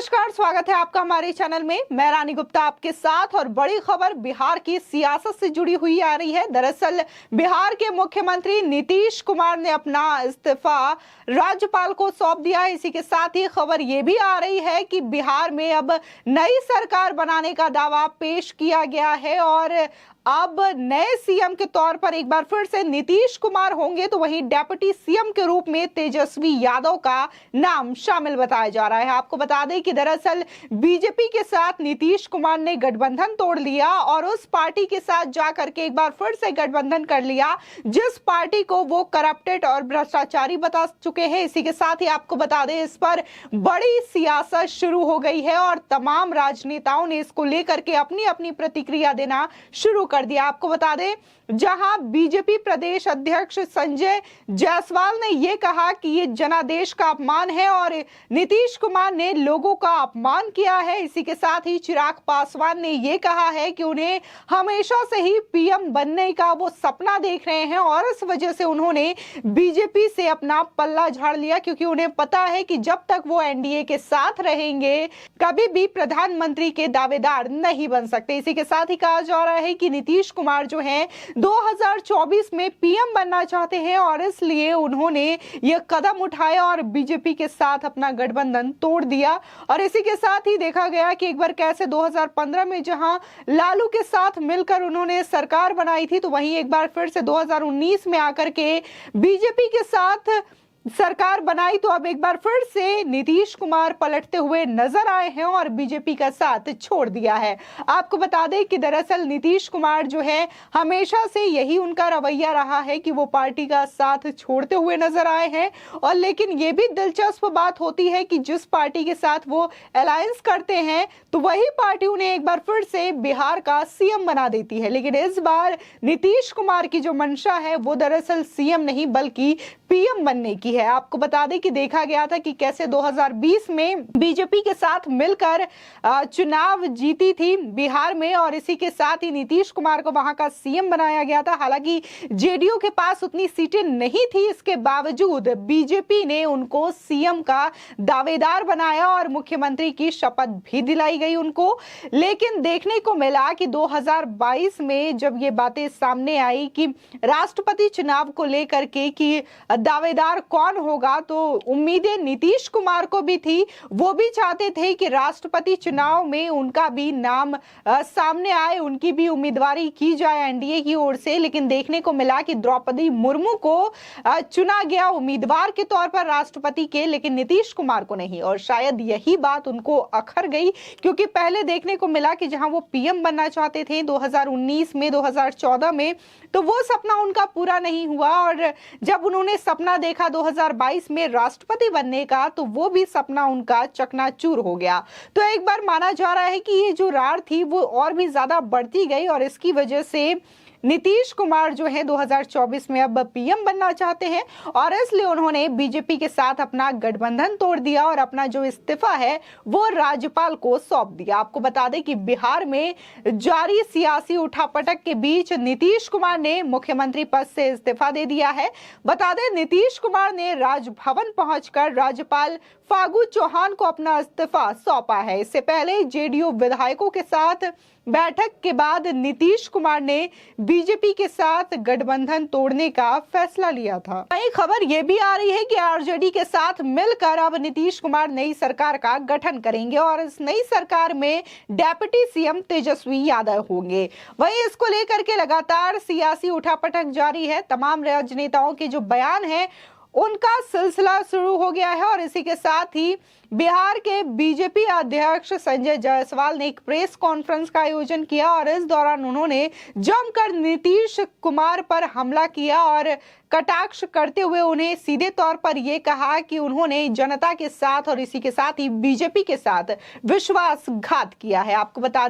नमस्कार, स्वागत है आपका हमारे चैनल में। मैं रानी गुप्ता आपके साथ। और बड़ी खबर बिहार की सियासत से जुड़ी हुई आ रही है। दरअसल बिहार के मुख्यमंत्री नीतीश कुमार ने अपना इस्तीफा राज्यपाल को सौंप दिया है। इसी के साथ ही खबर ये भी आ रही है कि बिहार में अब नई सरकार बनाने का दावा पेश किया गया है और अब नए सीएम के तौर पर एक बार फिर से नीतीश कुमार होंगे, तो वहीं डेप्यूटी सीएम के रूप में तेजस्वी यादव का नाम शामिल बताया जा रहा है। आपको बता दें कि दरअसल बीजेपी के साथ नीतीश कुमार ने गठबंधन तोड़ लिया और उस पार्टी के साथ जाकर के एक बार फिर से गठबंधन कर लिया जिस पार्टी को वो करप्टेड और भ्रष्टाचारी बता चुके हैं। इसी के साथ ही आपको बता दें इस पर बड़ी सियासत शुरू हो गई है और तमाम राजनेताओं ने इसको लेकर के अपनी अपनी प्रतिक्रिया देना शुरू कर दिया। आपको बता दें जहां बीजेपी प्रदेश अध्यक्ष संजय जायसवाल ने यह कहा कि ये जनादेश का अपमान है और नीतीश कुमार ने लोगों का अपमान किया है। इसी के साथ ही चिराग पासवान ने यह कहा है कि उन्हें हमेशा से ही पीएम बनने का वो सपना देख रहे हैं और इस वजह से उन्होंने बीजेपी से अपना पल्ला झाड़ लिया, क्योंकि उन्हें पता है कि जब तक वो एनडीए के साथ रहेंगे कभी भी प्रधानमंत्री के दावेदार नहीं बन सकते। इसी के साथ ही कहा जा रहा है कि नीतीश कुमार जो है 2024 में पीएम बनना चाहते हैं और इसलिए उन्होंने यह कदम उठाया और बीजेपी के साथ अपना गठबंधन तोड़ दिया। और इसी के साथ ही देखा गया कि एक बार कैसे 2015 में जहां लालू के साथ मिलकर उन्होंने सरकार बनाई थी, तो वहीं एक बार फिर से 2019 में आकर के बीजेपी के साथ सरकार बनाई, तो अब एक बार फिर से नीतीश कुमार पलटते हुए नजर आए हैं और बीजेपी का साथ छोड़ दिया है। आपको बता दें कि दरअसल नीतीश कुमार जो है हमेशा से यही उनका रवैया रहा है कि वो पार्टी का साथ छोड़ते हुए नजर आए हैं। और लेकिन ये भी दिलचस्प बात होती है कि जिस पार्टी के साथ वो अलायंस करते हैं तो वही पार्टी उन्हें एक बार फिर से बिहार का सीएम बना देती है। लेकिन इस बार नीतीश कुमार की जो मंशा है वो दरअसल सीएम नहीं बल्कि पीएम बनने की है। आपको बता दें कि देखा गया था कि कैसे 2020 में बीजेपी के साथ मिलकर चुनाव जीती थी बिहार में और इसी के साथ ही नीतीश कुमार को वहां का सीएम बनाया गया था। हालांकि जेडीयू के पास उतनी सीटें नहीं थी, इसके बावजूद बीजेपी ने उनको सीएम का दावेदार बनाया और मुख्यमंत्री की शपथ भी दिलाई गई उनको। लेकिन देखने को मिला कि 2022 में जब ये बातें सामने आई कि राष्ट्रपति चुनाव को लेकर के कि दावेदार कौन होगा, तो उम्मीदें नीतीश कुमार को भी थी। वो भी चाहते थे कि राष्ट्रपति चुनाव में उनका भी नाम सामने आए, उनकी भी उम्मीदवारी की जाए एनडीए की ओर से। लेकिन देखने को मिला कि द्रौपदी मुर्मू को चुना गया उम्मीदवार के तौर पर राष्ट्रपति के, लेकिन नीतीश कुमार को नहीं। और शायद यही बात उनको अखर गई, क्योंकि पहले देखने को मिला कि जहां वो पीएम बनना चाहते थे 2019 में 2014 में, तो वो सपना उनका पूरा नहीं हुआ। और जब उन्होंने सपना देखा 2022 में राष्ट्रपति बनने का, तो वो भी सपना उनका चकनाचूर हो गया। तो एक बार माना जा रहा है कि ये जो रार थी वो और भी ज्यादा बढ़ती गई और इसकी वजह से नीतीश कुमार जो है 2024 में अब पीएम बनना चाहते हैं और इसलिए उन्होंने बीजेपी के साथ अपना गठबंधन तोड़ दिया और अपना जो इस्तीफा है वो राज्यपाल को सौंप दिया। आपको बता दें कि बिहार में जारी सियासी उठापटक के बीच नीतीश कुमार ने मुख्यमंत्री पद से इस्तीफा दे दिया है। बता दें नीतीश कुमार ने राजभवन पहुंचकर राज्यपाल फागू चौहान को अपना इस्तीफा सौंपा है। इससे पहले जेडीयू विधायकों के साथ बैठक के बाद नीतीश कुमार ने बीजेपी के साथ गठबंधन तोड़ने का फैसला लिया था। वहीं खबर यह भी आ रही है कि आरजेडी के साथ मिलकर अब नीतीश कुमार नई सरकार का गठन करेंगे और इस नई सरकार में डेप्यूटी सीएम तेजस्वी यादव होंगे। वहीं इसको लेकर के लगातार सियासी उठापटक जारी है। तमाम राजनेताओं के जो बयान है उनका सिलसिला शुरू हो गया है और इसी के साथ ही बिहार के बीजेपी अध्यक्ष संजय जायसवाल ने एक प्रेस कॉन्फ्रेंस का आयोजन किया और इस दौरान उन्होंने जमकर नीतीश कुमार पर हमला किया और कटाक्ष करते हुए उन्हें सीधे तौर पर यह कहा कि उन्होंने जनता के साथ और इसी के साथ ही बीजेपी के साथ विश्वासघात किया है। आपको बता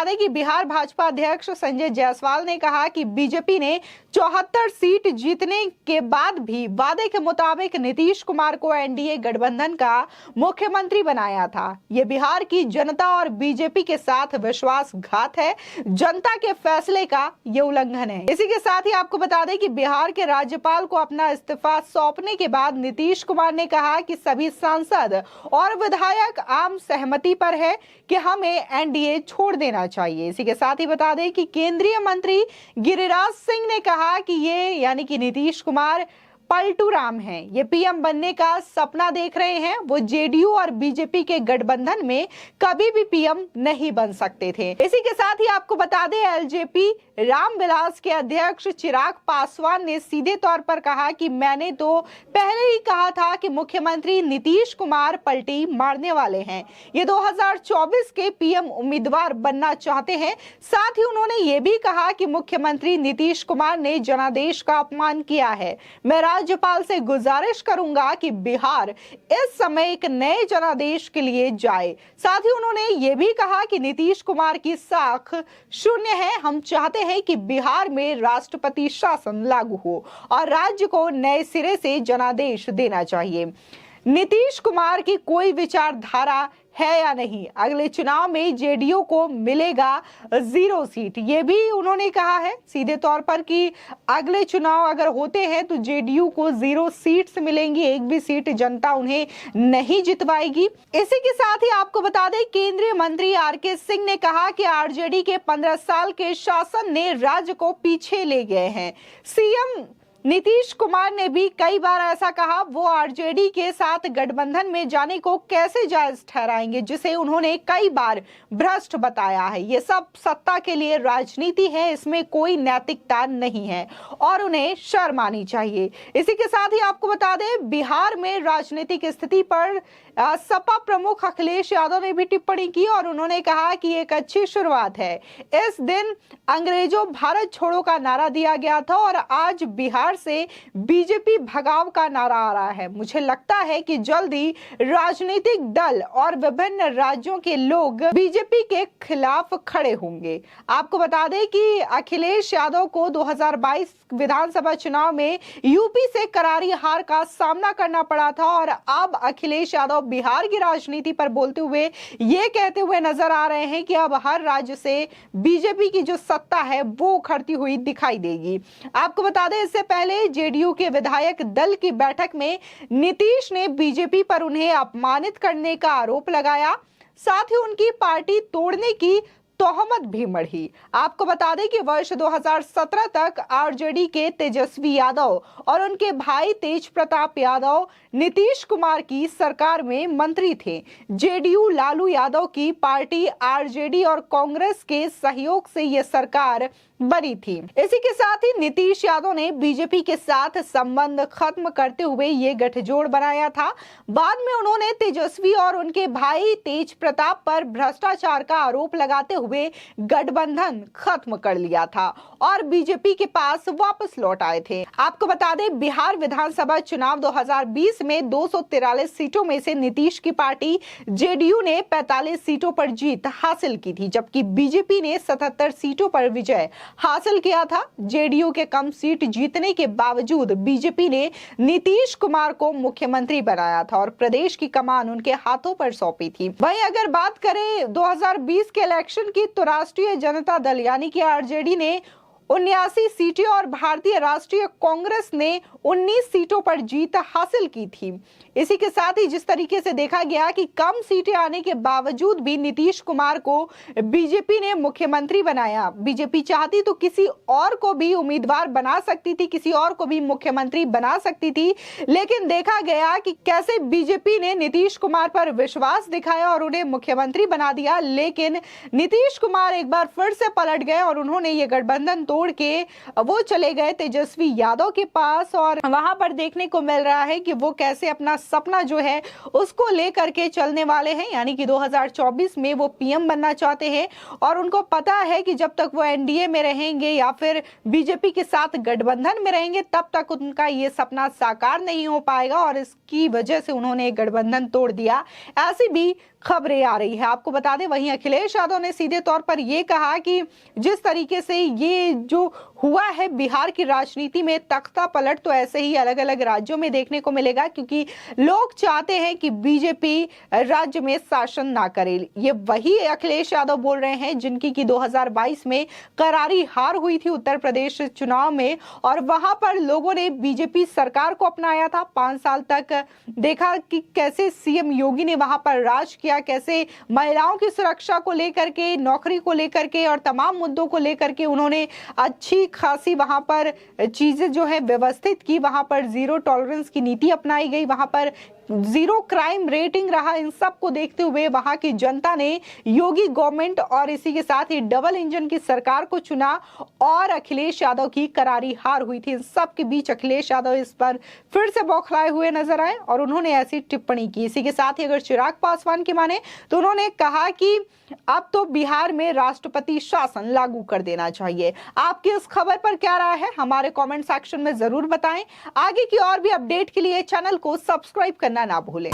दें कि बिहार भाजपा अध्यक्ष संजय जायसवाल ने कहा कि बीजेपी ने 74 सीट जीतने के बाद भी वादे के मुताबिक नीतीश कुमार को एनडीए गठबंधन का का मुख्यमंत्री बनाया था। ये बिहार की जनता और बीजेपी के साथ विश्वासघात है, जनता के फैसले का ये उल्लंघन है। इसी के साथ ही आपको बता दें कि बिहार के राज्यपाल को अपना इस्तीफा सौंपने के बाद नीतीश कुमार ने कहा कि सभी सांसद और विधायक आम सहमति पर है कि हमें एनडीए छोड़ देना चाहिए। इसी के साथ ही बता दें कि केंद्रीय मंत्री गिरिराज सिंह ने कहा कि ये यानी कि नीतीश कुमार पलटू राम हैं, ये पीएम बनने का सपना देख रहे हैं। वो जेडीयू और बीजेपी के गठबंधन में कभी भी पीएम नहीं बन सकते थे। इसी के साथ ही आपको बता दें एलजेपी रामविलास के अध्यक्ष चिराग पासवान ने सीधे तौर पर कहा कि मैंने तो पहले ही कहा था कि मुख्यमंत्री नीतीश कुमार पलटी मारने वाले हैं, ये 2024 के पीएम उम्मीदवार बनना चाहते हैं। साथ ही उन्होंने ये भी कहा कि मुख्यमंत्री नीतीश कुमार ने जनादेश का अपमान किया है। मैं राज्यपाल से गुजारिश करूंगा कि बिहार इस समय एक नए जनादेश के लिए जाए। साथ ही उन्होंने ये भी कहा कि नीतीश कुमार की साख शून्य है, हम चाहते हैं कि बिहार में राष्ट्रपति शासन लागू हो और राज्य को नए सिरे से जनादेश देना चाहिए। नीतीश कुमार की कोई विचारधारा है या नहीं, अगले चुनाव में जेडीयू को मिलेगा 0 सीट, ये भी उन्होंने कहा है सीधे तौर पर कि अगले चुनाव अगर होते हैं तो जेडीयू को 0 सीट्स मिलेंगी, एक भी सीट जनता उन्हें नहीं जितवाएगी। इसी के साथ ही आपको बता दें केंद्रीय मंत्री आरके सिंह ने कहा कि आरजेडी के 15 साल के शासन ने राज्य को पीछे ले गए हैं। सीएम नीतीश कुमार ने भी कई बार ऐसा कहा, वो आरजेडी के साथ गठबंधन में जाने को कैसे जायज ठहराएंगे, जिसे उन्होंने कई बार भ्रष्ट बताया है। ये सब सत्ता के लिए राजनीति है, इसमें कोई नैतिकता नहीं है और उन्हें शर्म आनी चाहिए। इसी के साथ ही आपको बता दें बिहार में राजनीतिक स्थिति पर सपा प्रमुख अखिलेश यादव ने भी टिप्पणी की और उन्होंने कहा कि एक अच्छी शुरुआत है। इस दिन अंग्रेजों भारत छोड़ो का नारा दिया गया था और आज बिहार से बीजेपी भगाव का नारा आ रहा है। मुझे लगता है कि जल्दी राजनीतिक दल और विभिन्न राज्यों के लोग बीजेपी के खिलाफ खड़े होंगे। आपको बता दें कि अखिलेश यादव को 2022 विधानसभा चुनाव में यूपी से करारी हार का सामना करना पड़ा था और अब अखिलेश यादव बिहार की राजनीति पर बोलते हुए ये कहते हुए नजर आ रहे हैं कि अब हर राज्य से बीजेपी की जो सत्ता है वो उखड़ती हुई दिखाई देगी। आपको बता दें इससे पहले जेडीयू के विधायक दल की बैठक में नीतीश ने बीजेपी पर उन्हें अपमानित करने का आरोप लगाया, साथ ही उनकी पार्टी तोड़ने की तोहमत भी मढ़ी। आपको बता दें कि वर्ष 2017 तक आरजेडी के तेजस्वी यादव और उनके भाई तेज प्रताप यादव नीतीश कुमार की सरकार में मंत्री थे। जेडीयू लालू यादव की पार्टी आरजेडी और कांग्रेस के सहयोग से यह सरकार बनी थी। इसी के साथ ही नीतीश यादव ने बीजेपी के साथ संबंध खत्म करते हुए ये गठजोड़ बनाया था। बाद में उन्होंने तेजस्वी और उनके भाई तेज प्रताप पर भ्रष्टाचार का आरोप लगाते हुए गठबंधन खत्म कर लिया था और बीजेपी के पास वापस लौट आए थे। आपको बता दें बिहार विधानसभा चुनाव 2020 में 243 सीटों में से नीतीश की पार्टी जेडीयू ने 45 सीटों पर जीत हासिल की थी, जबकि बीजेपी ने 77 सीटों पर विजय हासिल किया था। जेडीयू के कम सीट जीतने के बावजूद बीजेपी ने नीतीश कुमार को मुख्यमंत्री बनाया था और प्रदेश की कमान उनके हाथों पर सौंपी थी। वहीं अगर बात करें 2020 के इलेक्शन की तो राष्ट्रीय जनता दल यानी कि आरजेडी ने 79 सीटें और भारतीय राष्ट्रीय कांग्रेस ने 19 सीटों पर जीत हासिल की थी। इसी के साथ ही जिस तरीके से देखा गया कि कम सीटें आने के बावजूद भी नीतीश कुमार को बीजेपी ने मुख्यमंत्री बनाया। बीजेपी चाहती तो किसी और को भी उम्मीदवार बना सकती थी, किसी और को भी मुख्यमंत्री बना सकती थी, लेकिन देखा गया कि कैसे बीजेपी ने नीतीश कुमार पर विश्वास दिखाया और उन्हें मुख्यमंत्री बना दिया। लेकिन नीतीश कुमार एक बार फिर से पलट गए और उन्होंने ये गठबंधन तोड़ के वो चले गए तेजस्वी यादव के पास और वहां पर देखने को मिल रहा है कि वो कैसे अपना सपना जो है उसको लेकर के चलने वाले हैं, यानी कि 2024 में वो पीएम बनना चाहते हैं और उनको पता है कि जब तक वो एनडीए में रहेंगे या फिर बीजेपी के साथ गठबंधन में रहेंगे तब तक उनका ये सपना साकार नहीं हो पाएगा और इसकी वजह से उन्होंने गठबंधन तोड़ दिया। ऐसी भी खबरें आ रही है। आपको बता दें, वहीं अखिलेश यादव ने सीधे तौर पर यह कहा कि जिस तरीके से ये जो हुआ है बिहार की राजनीति में तख्ता पलट, तो ऐसे ही अलग अलग राज्यों में देखने को मिलेगा, क्योंकि लोग चाहते हैं कि बीजेपी राज्य में शासन ना करे। ये वही अखिलेश यादव बोल रहे हैं जिनकी कि 2022 में करारी हार हुई थी उत्तर प्रदेश चुनाव में, और वहां पर लोगों ने बीजेपी सरकार को अपनाया था। 5 साल तक देखा कि कैसे सीएम योगी ने वहां पर राज किया, कैसे महिलाओं की सुरक्षा को लेकर के, नौकरी को लेकर के और तमाम मुद्दों को लेकर के उन्होंने अच्छी खासी वहां पर चीजें जो है व्यवस्थित की। वहां पर जीरो टॉलरेंस की नीति अपनाई गई, वहां पर जीरो क्राइम रेटिंग रहा। इन सब को देखते हुए वहां की जनता ने योगी गवर्नमेंट और इसी के साथ ही डबल इंजन की सरकार को चुना और अखिलेश यादव की करारी हार हुई थी। इन सब के बीच अखिलेश यादव इस पर फिर से बौखलाए हुए नजर आए और उन्होंने ऐसी टिप्पणी की। इसी के साथ ही अगर चिराग पासवान की माने तो उन्होंने कहा कि अब तो बिहार में राष्ट्रपति शासन लागू कर देना चाहिए। आपकी इस खबर पर क्या राय है, हमारे कमेंट सेक्शन में जरूर बताएं। आगे की और भी अपडेट के लिए चैनल को सब्सक्राइब करना ना भूलें।